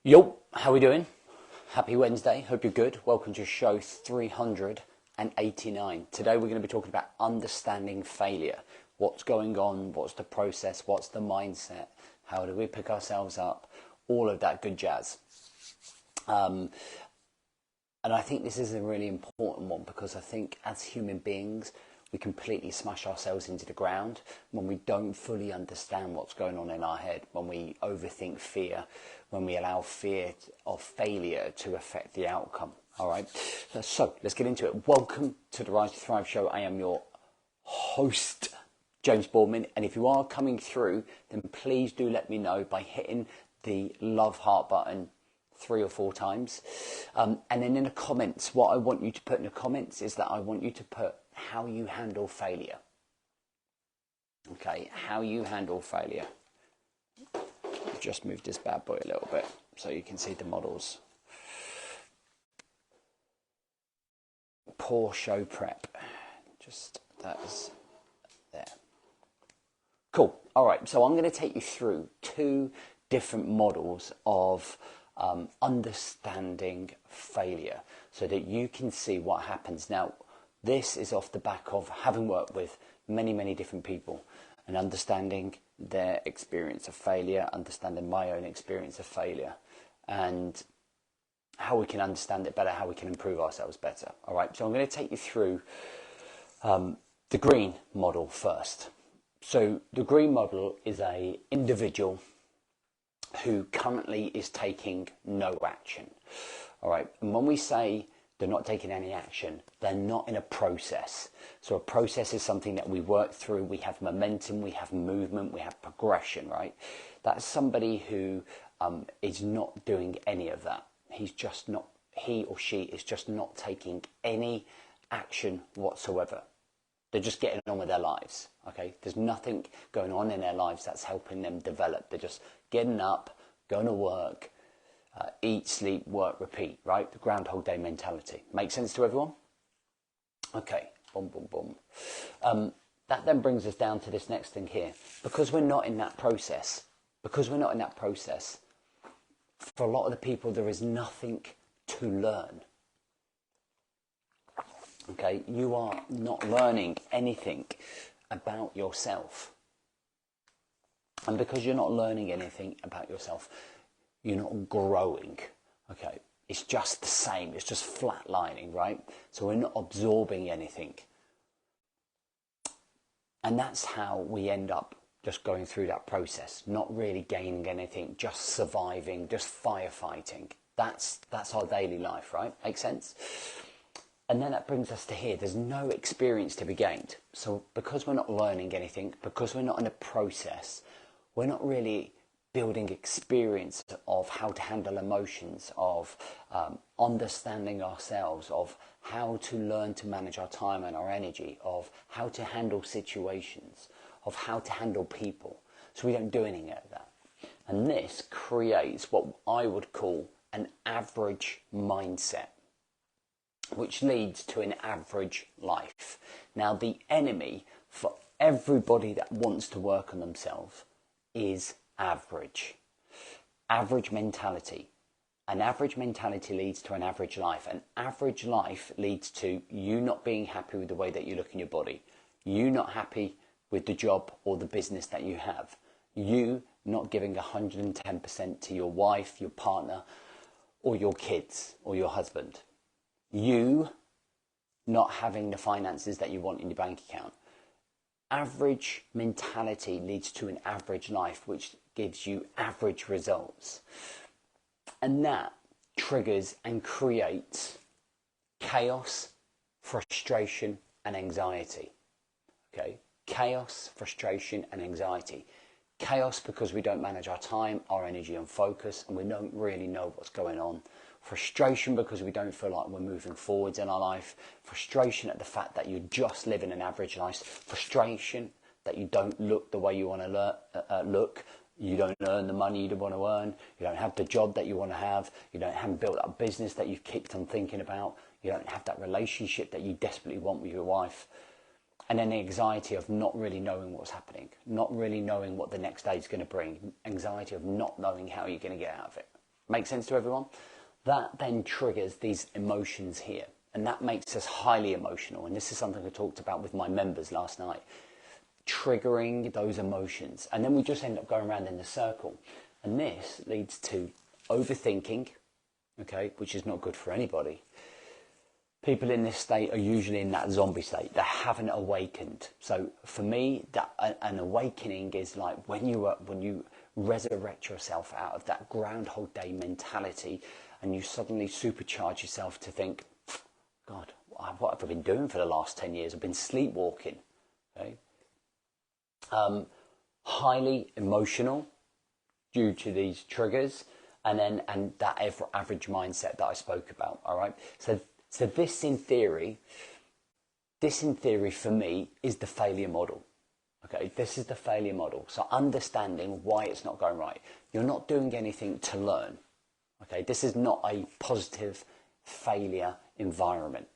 Yo, how we doing? Happy Wednesday, hope you're good. Welcome to show 389. Today we're going to be talking about understanding failure. What's going on, what's the process, what's the mindset, how do we pick ourselves up, all of that good jazz. And I think this is a really important one because I think as human beings, we completely smash ourselves into the ground when we don't fully understand what's going on in our head, when we overthink fear, when we allow fear of failure to affect the outcome. All right, so let's get into it. Welcome to the Rise to Thrive show. I am your host, James Boardman, and if you are coming through, then please do let me know by hitting the love heart button 3 or 4 times, and then in the comments, what I want you to put in the comments is that I want you to put how you handle failure. Okay, how you handle failure. I've just moved this bad boy a little bit so you can see the models. Poor show prep. Just that is there. Cool. All right, so I'm going to take you through 2 different models of understanding failure so that you can see what happens. Now, this is off the back of having worked with many different people and understanding their experience of failure, understanding my own experience of failure, and how we can understand it better, how we can improve ourselves better. All right, so I'm going to take you through the green model first. So the green model is an individual who currently is taking no action. All right, and when we say they're not taking any action, they're not in a process. So a process is something that we work through. We have momentum, we have movement, we have progression, right? That's somebody who is not doing any of that. He or she is just not taking any action whatsoever. They're just getting on with their lives, okay? There's nothing going on in their lives that's helping them develop. They're just getting up, going to work, eat, sleep, work, repeat, right? The Groundhog Day mentality. Make sense to everyone? Okay, boom, boom, boom. That then brings us down to this next thing here. Because we're not in that process, for a lot of the people, there is nothing to learn. Okay, you are not learning anything about yourself. And because you're not learning anything about yourself, you're not growing. Okay, it's just the same, it's just flatlining, right? So we're not absorbing anything. And that's how we end up just going through that process, not really gaining anything, just surviving, just firefighting. That's our daily life, right? Makes sense? And then that brings us to here. There's no experience to be gained. So because we're not learning anything, because we're not in a process, we're not really building experience of how to handle emotions, of understanding ourselves, of how to learn to manage our time and our energy, of how to handle situations, of how to handle people. So we don't do any of that. And this creates what I would call an average mindset, which leads to an average life. Now, the enemy for everybody that wants to work on themselves is average. Average mentality. An average mentality leads to an average life. An average life leads to you not being happy with the way that you look in your body. You not happy with the job or the business that you have. You not giving 110% to your wife, your partner, or your kids, or your husband. You not having the finances that you want in your bank account. Average mentality leads to an average life, which gives you average results. And that triggers and creates chaos, frustration, and anxiety. Okay? Chaos, frustration, and anxiety. Chaos because we don't manage our time, our energy, and focus, and we don't really know what's going on. Frustration because we don't feel like we're moving forwards in our life. Frustration at the fact that you're just living an average life. Frustration that you don't look the way you want to look. You don't earn the money you want to earn. You don't have the job that you want to have. You haven't built that business that you've kicked on thinking about. You don't have that relationship that you desperately want with your wife. And then the anxiety of not really knowing what's happening. Not really knowing what the next day is going to bring. Anxiety of not knowing how you're going to get out of it. Make sense to everyone? That then triggers these emotions here, and that makes us highly emotional. And this is something I talked about with my members last night, triggering those emotions. And then we just end up going around in the circle. And this leads to overthinking, okay, which is not good for anybody. People in this state are usually in that zombie state. They haven't awakened. So for me, an awakening is like when you resurrect yourself out of that Groundhog Day mentality, and you suddenly supercharge yourself to think, God, what have I been doing for the last 10 years? I've been sleepwalking. Okay? Highly emotional due to these triggers, and that average mindset that I spoke about. All right. So this in theory for me is the failure model. Okay, this is the failure model. So understanding why it's not going right. You're not doing anything to learn. Okay, this is not a positive failure environment,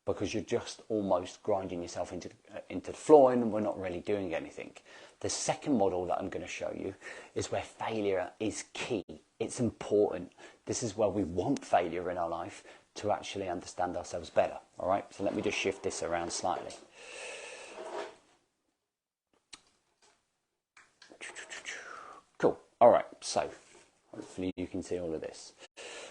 because you're just almost grinding yourself into the floor, and we're not really doing anything. The second model that I'm going to show you is where failure is key. It's important. This is where we want failure in our life to actually understand ourselves better. All right, so let me just shift this around slightly. Cool. All right, so hopefully you can see all of this.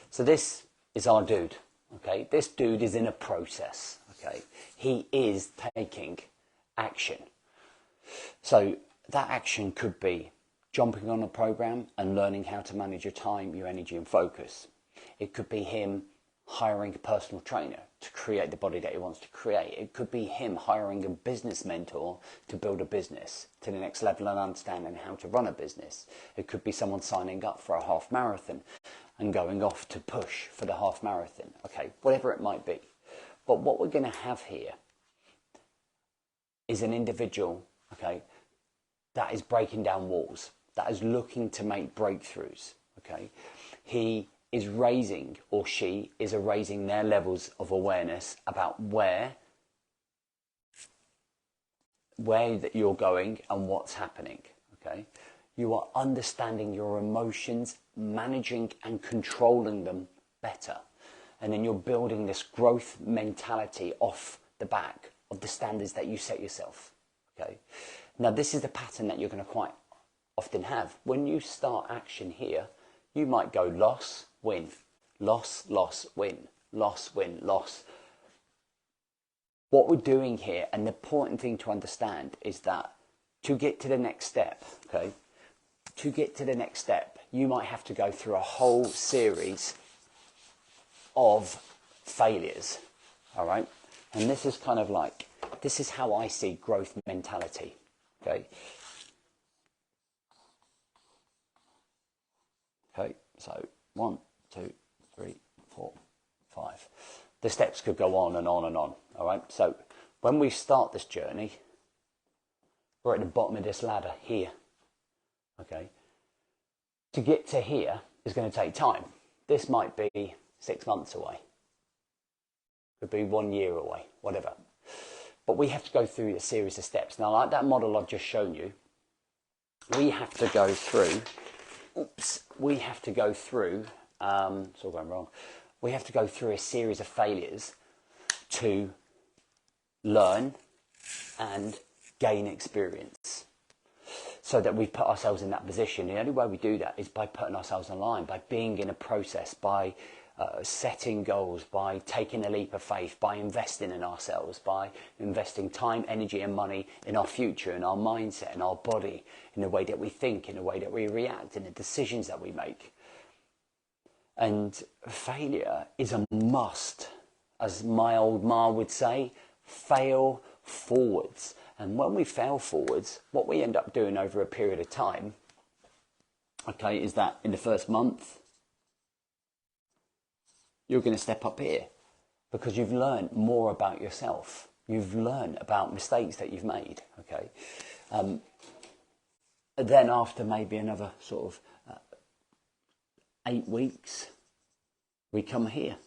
So this is our dude. Okay, this dude is in a process. Okay, he is taking action. So that action could be jumping on a program and learning how to manage your time, your energy and focus. It could be him hiring a personal trainer to create the body that he wants to create. It could be him hiring a business mentor to build a business to the next level and understanding how to run a business. It could be someone signing up for a half marathon and going off to push for the half marathon. Okay, whatever it might be. But what we're going to have here is an individual, okay, that is breaking down walls, that is looking to make breakthroughs. Okay, he is raising, or she is raising their levels of awareness about where that you're going and what's happening. Okay, you are understanding your emotions, managing and controlling them better, and then you're building this growth mentality off the back of the standards that you set yourself. Okay, now this is the pattern that you're going to quite often have. When you start action here, you might go loss, win, loss, loss, win, loss, win, loss. What we're doing here, and the important thing to understand, is that to get to the next step, okay, to get to the next step, you might have to go through a whole series of failures. All right, and this is kind of like, this is how I see growth mentality. Okay. Okay, so 1, 2, 3, 4, 5. The steps could go on and on and on. All right, so when we start this journey, we're at the bottom of this ladder here. Okay, to get to here is going to take time. This might be 6 months away, could be 1 year away, whatever. But we have to go through a series of steps. Now, like that model I've just shown you, we have to go through. We have to go through, it's all going wrong. We have to go through a series of failures to learn and gain experience, so that we put ourselves in that position. The only way we do that is by putting ourselves online, by being in a process, by setting goals, by taking a leap of faith, by investing in ourselves, by investing time, energy and money in our future, in our mindset, in our body, in the way that we think, in the way that we react, in the decisions that we make. And failure is a must. As my old ma would say, fail forwards. And when we fail forwards, what we end up doing over a period of time, okay, is that in the first month, you're going to step up here because you've learned more about yourself. You've learned about mistakes that you've made, okay? Then after maybe another sort of 8 weeks, we come here.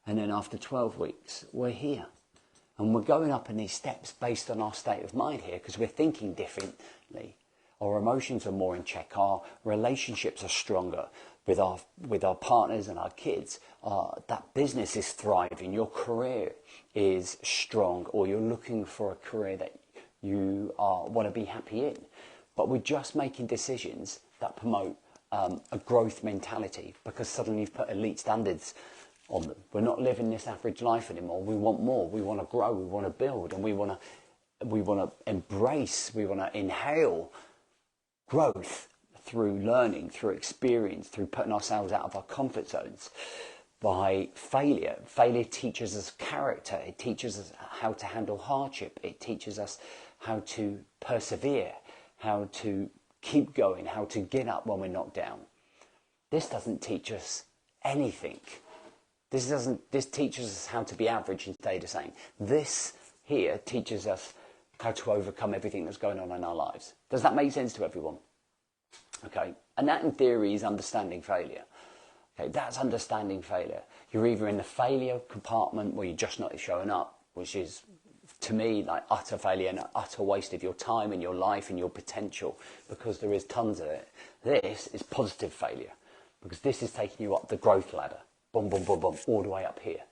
And then after 12 weeks, we're here. And we're going up in these steps based on our state of mind here, because we're thinking differently. Our emotions are more in check. Our relationships are stronger with our partners and our kids. That business is thriving. Your career is strong, or you're looking for a career that you want to be happy in. But we're just making decisions that promote a growth mentality, because suddenly you've put elite standards on them. We're not living this average life anymore. We want more. We want to grow. We want to build, and we want to embrace. We want to inhale growth through learning, through experience, through putting ourselves out of our comfort zones. By failure. Failure teaches us character. It teaches us how to handle hardship. It teaches us how to persevere, how to keep going, how to get up when we're knocked down. This doesn't teach us anything. This teaches us how to be average and stay the same. This here teaches us how to overcome everything that's going on in our lives. Does that make sense to everyone? Okay, and that in theory is understanding failure. Okay, that's understanding failure. You're either in the failure compartment where you're just not showing up, which is, to me, like utter failure and an utter waste of your time and your life and your potential, because there is tons of it. This is positive failure, because this is taking you up the growth ladder, boom, boom, boom, boom, all the way up here.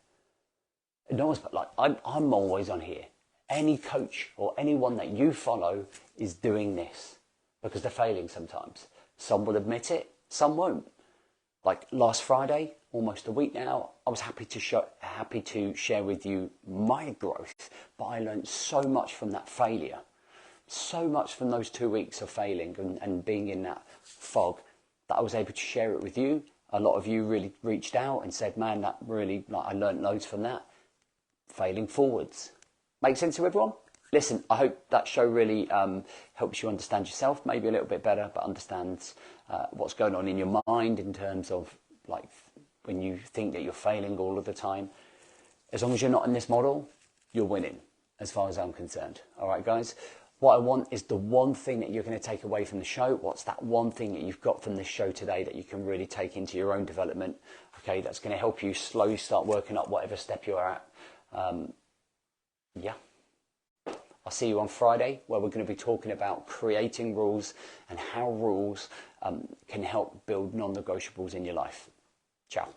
No one's, but like, I'm always on here. Any coach or anyone that you follow is doing this, because they're failing sometimes. Some will admit it, some won't. Like last Friday, almost a week now, I was happy to share with you my growth, but I learned so much from that failure, so much from those 2 weeks of failing and being in that fog, that I was able to share it with you. A lot of you really reached out and said, man, that really, like, I learned loads from that. Failing forwards. Make sense to everyone? Listen, I hope that show really helps you understand yourself maybe a little bit better, but understands what's going on in your mind in terms of, like, when you think that you're failing all of the time. As long as you're not in this model, you're winning, as far as I'm concerned. All right, guys? What I want is the one thing that you're going to take away from the show. What's that one thing that you've got from this show today that you can really take into your own development? Okay, that's going to help you slowly start working up whatever step you're at. Yeah. I'll see you on Friday, where we're going to be talking about creating rules and how rules can help build non-negotiables in your life. Ciao.